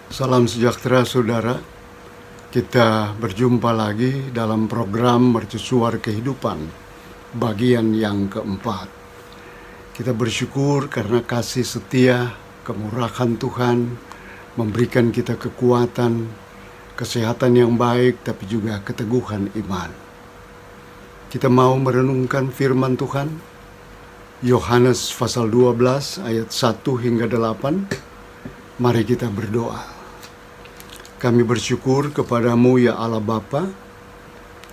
Salam sejahtera saudara, kita berjumpa lagi dalam program Mercusuar Kehidupan, bagian yang keempat. Kita bersyukur karena kasih setia, kemurahan Tuhan, memberikan kita kekuatan, kesehatan yang baik, tapi juga keteguhan iman. Kita mau merenungkan firman Tuhan, Yohanes pasal 12 ayat 1 hingga 8. Mari kita berdoa. Kami bersyukur kepadamu ya Allah Bapa,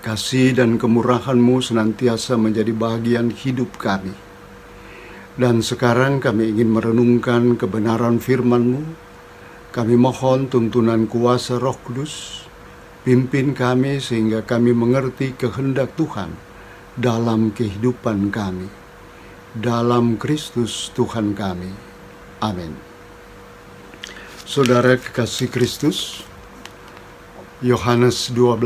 kasih dan kemurahan-Mu senantiasa menjadi bagian hidup kami. Dan sekarang kami ingin merenungkan kebenaran firman-Mu. Kami mohon tuntunan kuasa Roh Kudus, pimpin kami sehingga kami mengerti kehendak Tuhan dalam kehidupan kami. Dalam Kristus Tuhan kami. Amin. Saudara kekasih Kristus, Yohanes 12,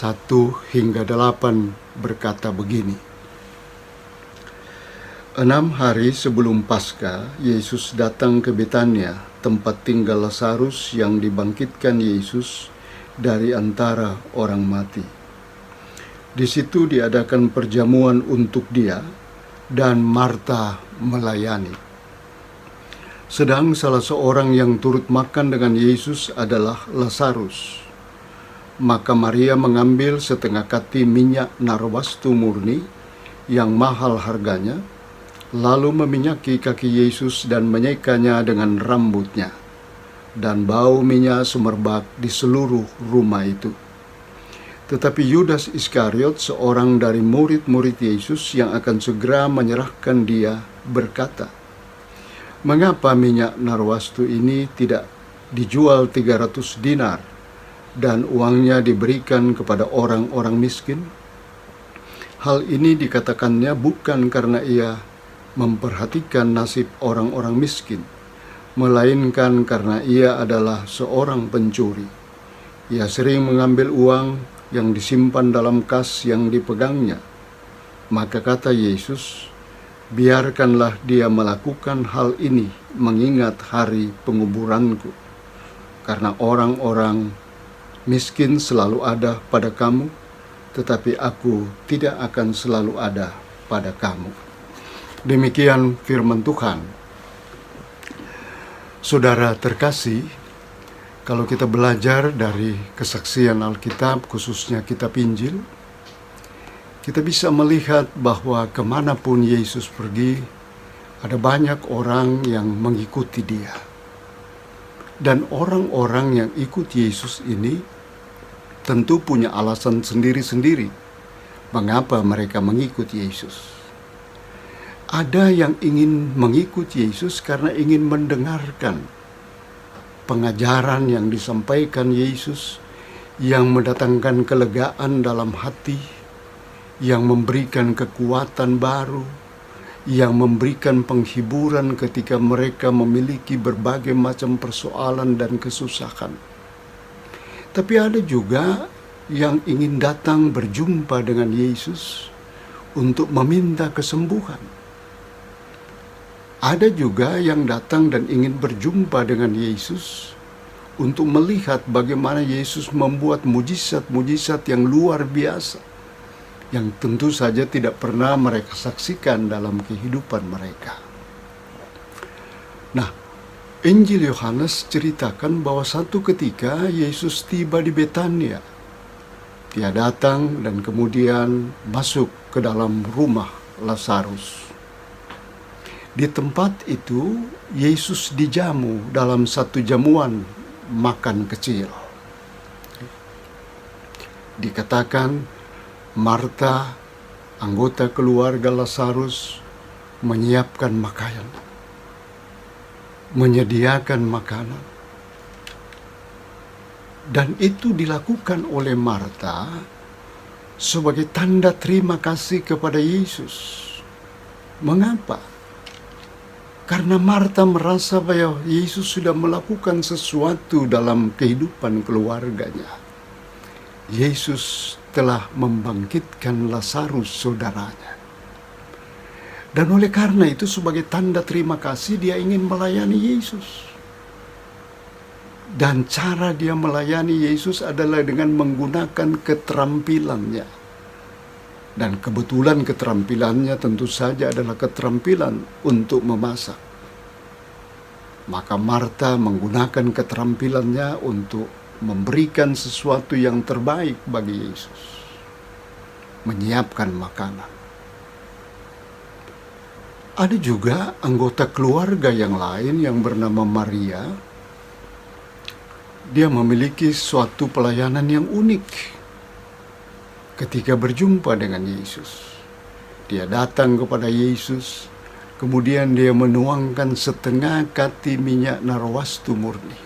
1 hingga 8 berkata begini. 6 hari sebelum Paskah, Yesus datang ke Betania, tempat tinggal Lazarus yang dibangkitkan Yesus dari antara orang mati. Di situ diadakan perjamuan untuk dia, dan Marta melayani. Sedang salah seorang yang turut makan dengan Yesus adalah Lazarus. Maka Maria mengambil setengah kati minyak narwastu murni yang mahal harganya, lalu meminyaki kaki Yesus dan menyekanya dengan rambutnya. Dan bau minyak sumerbak di seluruh rumah itu. Tetapi Yudas Iskariot, seorang dari murid-murid Yesus yang akan segera menyerahkan dia, berkata, "Mengapa minyak narwastu ini tidak dijual 300 dinar dan uangnya diberikan kepada orang-orang miskin?" Hal ini dikatakannya bukan karena ia memperhatikan nasib orang-orang miskin, melainkan karena ia adalah seorang pencuri. Ia sering mengambil uang yang disimpan dalam kas yang dipegangnya. Maka kata Yesus, "Biarkanlah dia melakukan hal ini mengingat hari penguburanku. Karena orang-orang miskin selalu ada pada kamu, tetapi aku tidak akan selalu ada pada kamu." Demikian firman Tuhan. Saudara terkasih, kalau kita belajar dari kesaksian Alkitab, khususnya kitab Injil, kita bisa melihat bahwa kemanapun Yesus pergi, ada banyak orang yang mengikuti dia. Dan orang-orang yang ikut Yesus ini tentu punya alasan sendiri-sendiri mengapa mereka mengikut Yesus. Ada yang ingin mengikut Yesus karena ingin mendengarkan pengajaran yang disampaikan Yesus, yang mendatangkan kelegaan dalam hati, yang memberikan kekuatan baru, yang memberikan penghiburan ketika mereka memiliki berbagai macam persoalan dan kesusahan. Tapi ada juga yang ingin datang berjumpa dengan Yesus untuk meminta kesembuhan. Ada juga yang datang dan ingin berjumpa dengan Yesus untuk melihat bagaimana Yesus membuat mujizat-mujizat yang luar biasa, yang tentu saja tidak pernah mereka saksikan dalam kehidupan mereka. Nah, Injil Yohanes ceritakan bahwa satu ketika Yesus tiba di Betania. Dia datang dan kemudian masuk ke dalam rumah Lazarus. Di tempat itu, Yesus dijamu dalam satu jamuan makan kecil. Dikatakan Marta, anggota keluarga Lazarus, menyiapkan makanan, menyediakan makanan. Dan itu dilakukan oleh Marta sebagai tanda terima kasih kepada Yesus. Mengapa? Karena Marta merasa bahwa Yesus sudah melakukan sesuatu dalam kehidupan keluarganya. Yesus telah membangkitkan Lazarus saudaranya. Dan oleh karena itu sebagai tanda terima kasih dia ingin melayani Yesus. Dan cara dia melayani Yesus adalah dengan menggunakan keterampilannya. Dan kebetulan keterampilannya tentu saja adalah keterampilan untuk memasak. Maka Marta menggunakan keterampilannya untuk memberikan sesuatu yang terbaik bagi Yesus. Menyiapkan makanan. Ada juga anggota keluarga yang lain yang bernama Maria. Dia memiliki suatu pelayanan yang unik ketika berjumpa dengan Yesus. Dia datang kepada Yesus, kemudian dia menuangkan setengah kati minyak narwastu murni.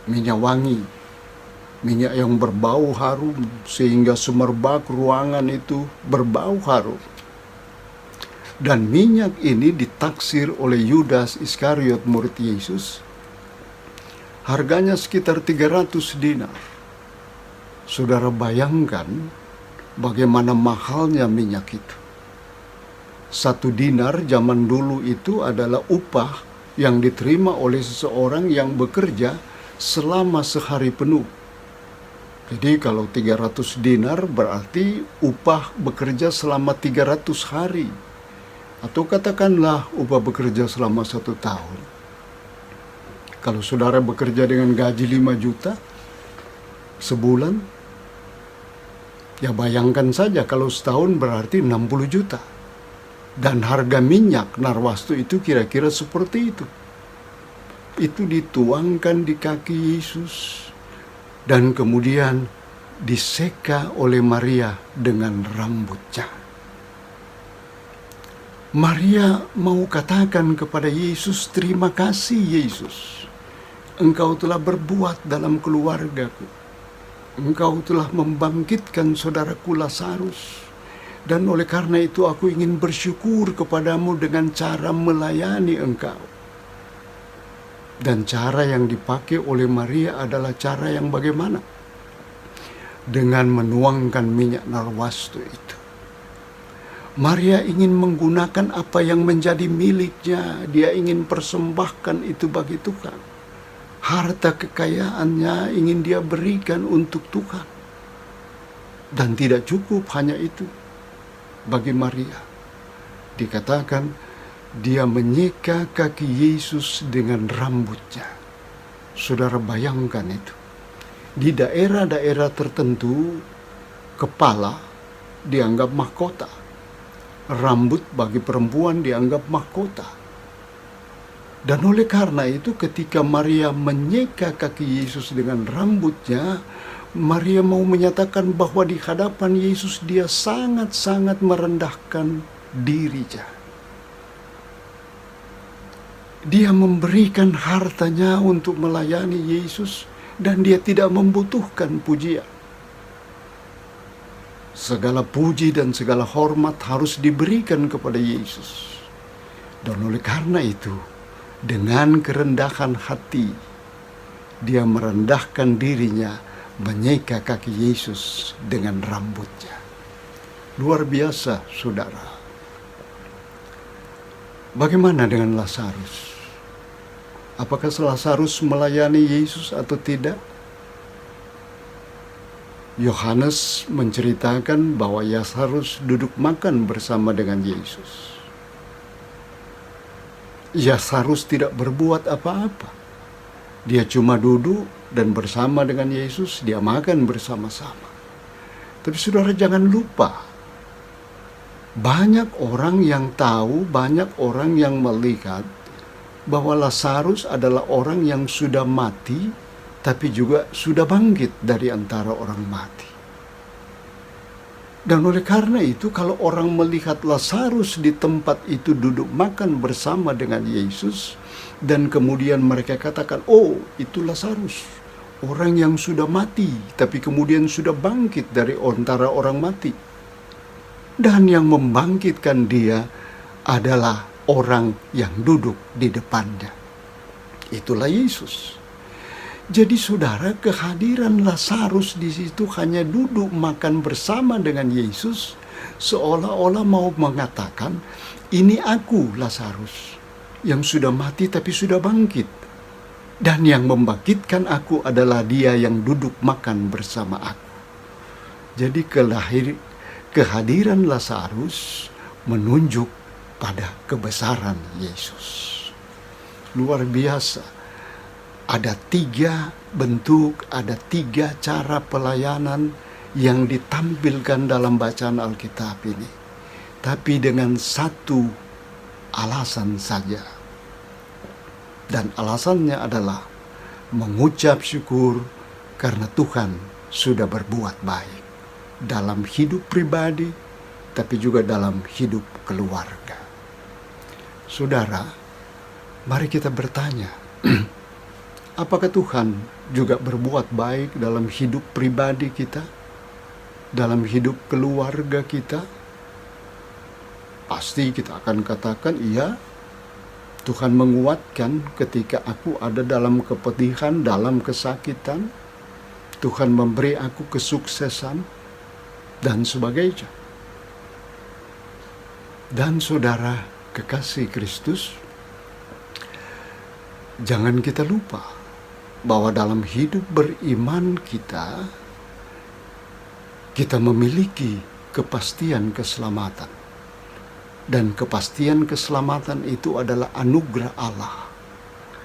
Minyak wangi, minyak yang berbau harum sehingga semerbak ruangan itu berbau harum. Dan minyak ini ditaksir oleh Yudas Iskariot murid Yesus. Harganya sekitar 300 dinar. Saudara bayangkan bagaimana mahalnya minyak itu. 1 dinar zaman dulu itu adalah upah yang diterima oleh seseorang yang bekerja selama sehari penuh. Jadi kalau 300 dinar berarti upah bekerja selama 300 hari. Atau katakanlah upah bekerja selama 1 tahun. Kalau saudara bekerja dengan gaji 5 juta sebulan, ya bayangkan saja kalau setahun berarti 60 juta. Dan harga minyak narwastu itu kira-kira seperti itu. Itu dituangkan di kaki Yesus dan kemudian diseka oleh Maria dengan rambutnya. Maria mau katakan kepada Yesus, terima kasih Yesus. Engkau telah berbuat dalam keluargaku. Engkau telah membangkitkan saudaraku Lazarus. Dan oleh karena itu aku ingin bersyukur kepadamu dengan cara melayani engkau. Dan cara yang dipakai oleh Maria adalah cara yang bagaimana? Dengan menuangkan minyak narwastu itu. Maria ingin menggunakan apa yang menjadi miliknya. Dia ingin persembahkan itu bagi Tuhan. Harta kekayaannya ingin dia berikan untuk Tuhan. Dan tidak cukup hanya itu bagi Maria. Dikatakan dia menyeka kaki Yesus dengan rambutnya. Saudara bayangkan itu. Di daerah-daerah tertentu, kepala dianggap mahkota. Rambut bagi perempuan dianggap mahkota. Dan oleh karena itu ketika Maria menyeka kaki Yesus dengan rambutnya, Maria mau menyatakan bahwa di hadapan Yesus dia sangat-sangat merendahkan dirinya. Dia memberikan hartanya untuk melayani Yesus dan dia tidak membutuhkan pujian. Segala puji dan segala hormat harus diberikan kepada Yesus. Dan oleh karena itu, dengan kerendahan hati, dia merendahkan dirinya, menyeka kaki Yesus dengan rambutnya. Luar biasa, saudara. Bagaimana dengan Lazarus? Apakah Lazarus melayani Yesus atau tidak? Yohanes menceritakan bahwa Lazarus duduk makan bersama dengan Yesus. Lazarus tidak berbuat apa-apa. Dia cuma duduk dan bersama dengan Yesus, dia makan bersama-sama. Tapi saudara jangan lupa, banyak orang yang tahu, banyak orang yang melihat bahwa Lazarus adalah orang yang sudah mati, tapi juga sudah bangkit dari antara orang mati. Dan oleh karena itu, kalau orang melihat Lazarus di tempat itu duduk makan bersama dengan Yesus, dan kemudian mereka katakan, oh itu Lazarus, orang yang sudah mati, tapi kemudian sudah bangkit dari antara orang mati. Dan yang membangkitkan dia adalah orang yang duduk di depannya. Itulah Yesus. Jadi saudara, kehadiran Lazarus di situ hanya duduk makan bersama dengan Yesus, seolah-olah mau mengatakan, ini aku Lazarus, yang sudah mati tapi sudah bangkit. Dan yang membangkitkan aku adalah Dia yang duduk makan bersama aku. Jadi kehadiran Lazarus menunjuk pada kebesaran Yesus. Luar biasa. Ada 3 bentuk, ada 3 cara pelayanan yang ditampilkan dalam bacaan Alkitab ini. Tapi dengan satu alasan saja. Dan alasannya adalah mengucap syukur karena Tuhan sudah berbuat baik. Dalam hidup pribadi, tapi juga dalam hidup keluarga. Saudara, mari kita bertanya, apakah Tuhan juga berbuat baik dalam hidup pribadi kita? Dalam hidup keluarga kita? Pasti kita akan katakan, iya, Tuhan menguatkan ketika aku ada dalam kepedihan, dalam kesakitan. Tuhan memberi aku kesuksesan, dan sebagainya. Dan saudara kekasih Kristus, jangan kita lupa bahwa dalam hidup beriman kita memiliki kepastian keselamatan. Dan kepastian keselamatan itu adalah anugerah Allah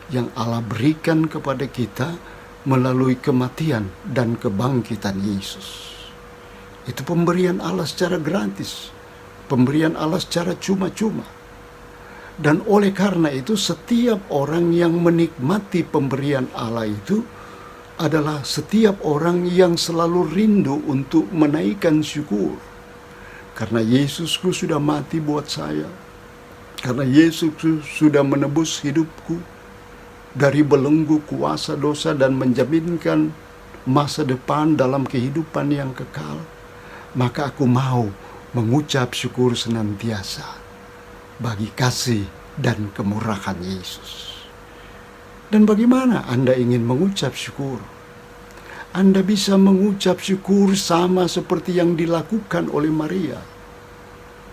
yang Allah berikan kepada kita melalui kematian dan kebangkitan Yesus. Itu pemberian Allah secara gratis, pemberian Allah secara cuma-cuma. Dan oleh karena itu setiap orang yang menikmati pemberian Allah itu adalah setiap orang yang selalu rindu untuk menaikkan syukur. Karena Yesusku sudah mati buat saya. Karena Yesusku sudah menebus hidupku dari belenggu kuasa dosa dan menjaminkan masa depan dalam kehidupan yang kekal. Maka aku mau mengucap syukur senantiasa bagi kasih dan kemurahan Yesus. Dan bagaimana Anda ingin mengucap syukur? Anda bisa mengucap syukur sama seperti yang dilakukan oleh Maria.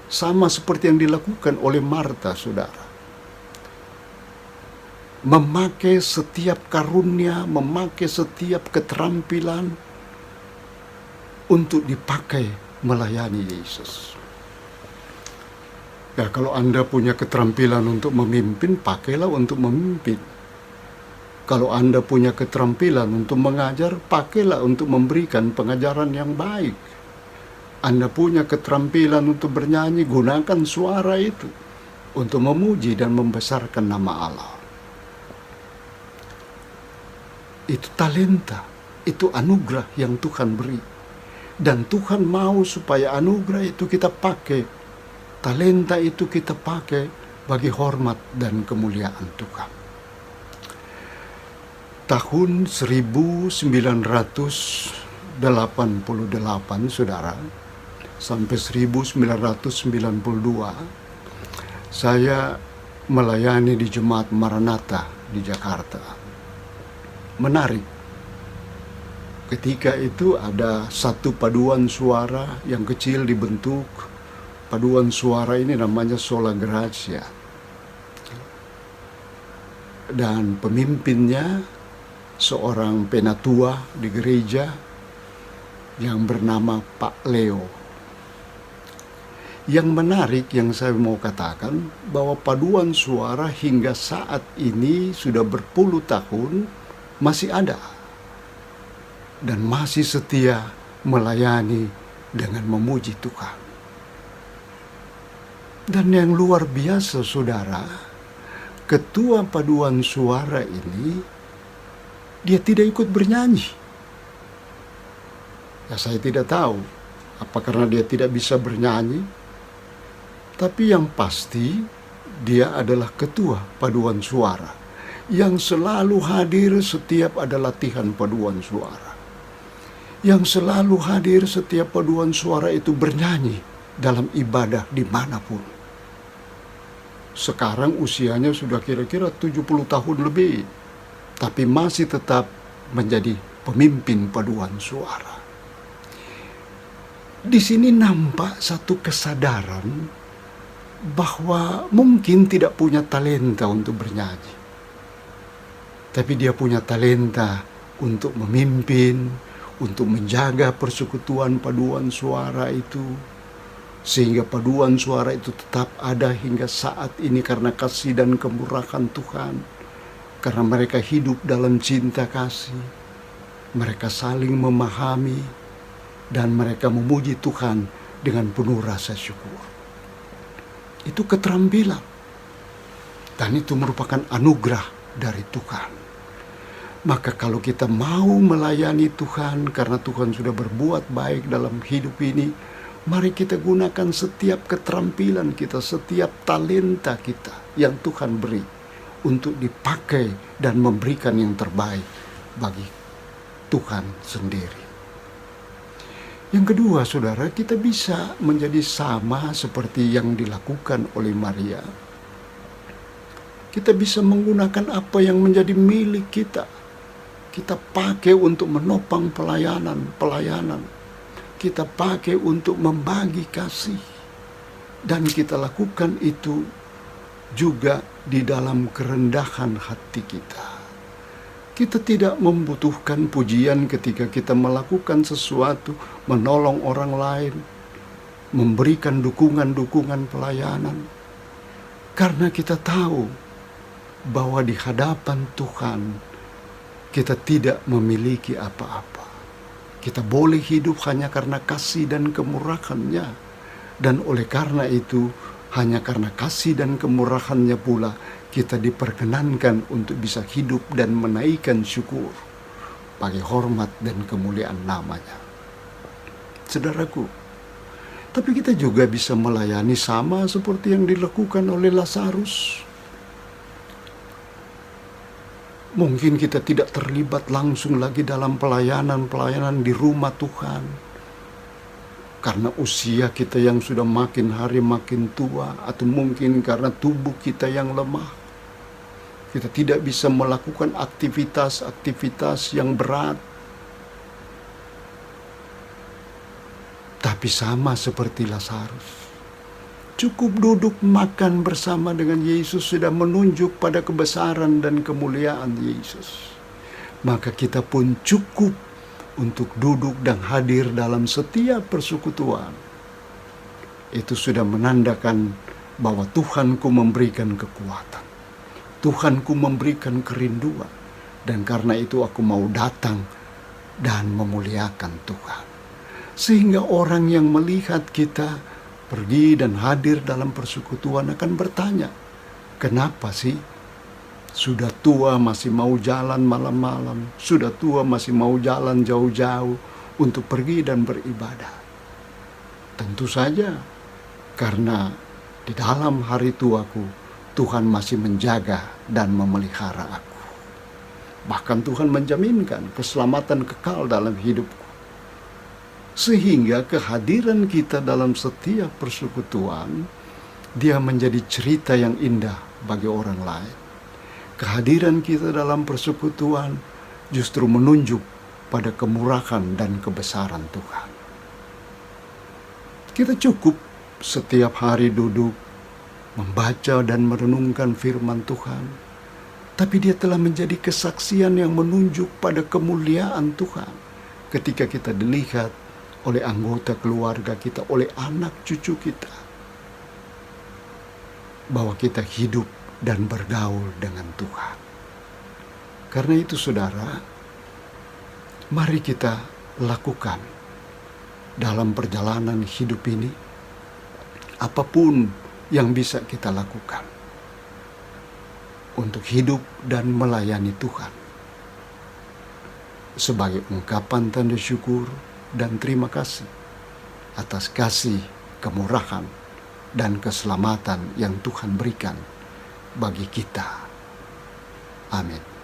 Sama seperti yang dilakukan oleh Marta, saudara. Memakai setiap karunia, memakai setiap keterampilan untuk dipakai melayani Yesus. Ya, kalau Anda punya keterampilan untuk memimpin, pakailah untuk memimpin. Kalau Anda punya keterampilan untuk mengajar, pakailah untuk memberikan pengajaran yang baik. Anda punya keterampilan untuk bernyanyi, gunakan suara itu untuk memuji dan membesarkan nama Allah. Itu talenta, itu anugerah yang Tuhan beri. Dan Tuhan mau supaya anugerah itu kita pakai, talenta itu kita pakai bagi hormat dan kemuliaan Tuhan. Tahun 1988, saudara, sampai 1992, saya melayani di Jemaat Maranatha di Jakarta. Menarik. Ketika itu ada satu paduan suara yang kecil dibentuk. Paduan suara ini namanya Sola Gracia. Dan pemimpinnya seorang penatua di gereja yang bernama Pak Leo. Yang menarik yang saya mau katakan bahwa paduan suara hingga saat ini sudah berpuluh tahun masih ada dan masih setia melayani dengan memuji Tuhan. Dan yang luar biasa, saudara, ketua paduan suara ini dia tidak ikut bernyanyi. Ya, saya tidak tahu apa karena dia tidak bisa bernyanyi. Tapi yang pasti dia adalah ketua paduan suara yang selalu hadir setiap ada latihan paduan suara. Yang selalu hadir setiap paduan suara itu bernyanyi dalam ibadah dimanapun. Sekarang usianya sudah kira-kira 70 tahun lebih, tapi masih tetap menjadi pemimpin paduan suara. Di sini nampak satu kesadaran bahwa mungkin tidak punya talenta untuk bernyanyi. tapi dia punya talenta untuk memimpin, untuk menjaga persekutuan paduan suara itu, sehingga paduan suara itu tetap ada hingga saat ini karena kasih dan kemurahan Tuhan. Karena mereka hidup dalam cinta kasih, mereka saling memahami, dan mereka memuji Tuhan dengan penuh rasa syukur. Itu keterampilan, dan itu merupakan anugerah dari Tuhan. Maka kalau kita mau melayani Tuhan karena Tuhan sudah berbuat baik dalam hidup ini, mari kita gunakan setiap keterampilan kita, setiap talenta kita yang Tuhan beri untuk dipakai dan memberikan yang terbaik bagi Tuhan sendiri. Yang kedua, saudara, kita bisa menjadi sama seperti yang dilakukan oleh Maria. Kita bisa menggunakan apa yang menjadi milik kita. Kita pakai untuk menopang pelayanan. Kita pakai untuk membagi kasih. Dan kita lakukan itu juga di dalam kerendahan hati kita. Kita tidak membutuhkan pujian ketika kita melakukan sesuatu, menolong orang lain, memberikan dukungan-dukungan pelayanan. Karena kita tahu bahwa di hadapan Tuhan kita tidak memiliki apa-apa. Kita boleh hidup hanya karena kasih dan kemurahan-Nya. Dan oleh karena itu, hanya karena kasih dan kemurahan-Nya pula, kita diperkenankan untuk bisa hidup dan menaikkan syukur bagi hormat dan kemuliaan nama-Nya. Saudaraku, tapi kita juga bisa melayani sama seperti yang dilakukan oleh Lazarus. Mungkin kita tidak terlibat langsung lagi dalam pelayanan di rumah Tuhan. Karena usia kita yang sudah makin hari makin tua, atau mungkin karena tubuh kita yang lemah. Kita tidak bisa melakukan aktivitas-aktivitas yang berat. Tapi sama seperti Lazarus, cukup duduk makan bersama dengan Yesus sudah menunjuk pada kebesaran dan kemuliaan Yesus. Maka kita pun cukup untuk duduk dan hadir dalam setiap persekutuan. Itu sudah menandakan bahwa Tuhanku memberikan kekuatan. Tuhanku memberikan kerinduan. Dan karena itu aku mau datang dan memuliakan Tuhan. Sehingga orang yang melihat kita pergi dan hadir dalam persekutuan akan bertanya, kenapa sih sudah tua masih mau jalan malam-malam, sudah tua masih mau jalan jauh-jauh untuk pergi dan beribadah? Tentu saja karena di dalam hari tuaku Tuhan masih menjaga dan memelihara aku. Bahkan Tuhan menjaminkan keselamatan kekal dalam hidupku. Sehingga kehadiran kita dalam setiap persekutuan, dia menjadi cerita yang indah bagi orang lain. Kehadiran kita dalam persekutuan justru menunjuk pada kemurahan dan kebesaran Tuhan. Kita cukup setiap hari duduk, membaca dan merenungkan firman Tuhan. Tapi dia telah menjadi kesaksian yang menunjuk pada kemuliaan Tuhan. Ketika kita dilihat oleh anggota keluarga kita, oleh anak cucu kita, bahwa kita hidup dan bergaul dengan Tuhan. Karena itu saudara, mari kita lakukan dalam perjalanan hidup ini apapun yang bisa kita lakukan untuk hidup dan melayani Tuhan sebagai ungkapan tanda syukur dan terima kasih atas kasih, kemurahan, dan keselamatan yang Tuhan berikan bagi kita. Amin.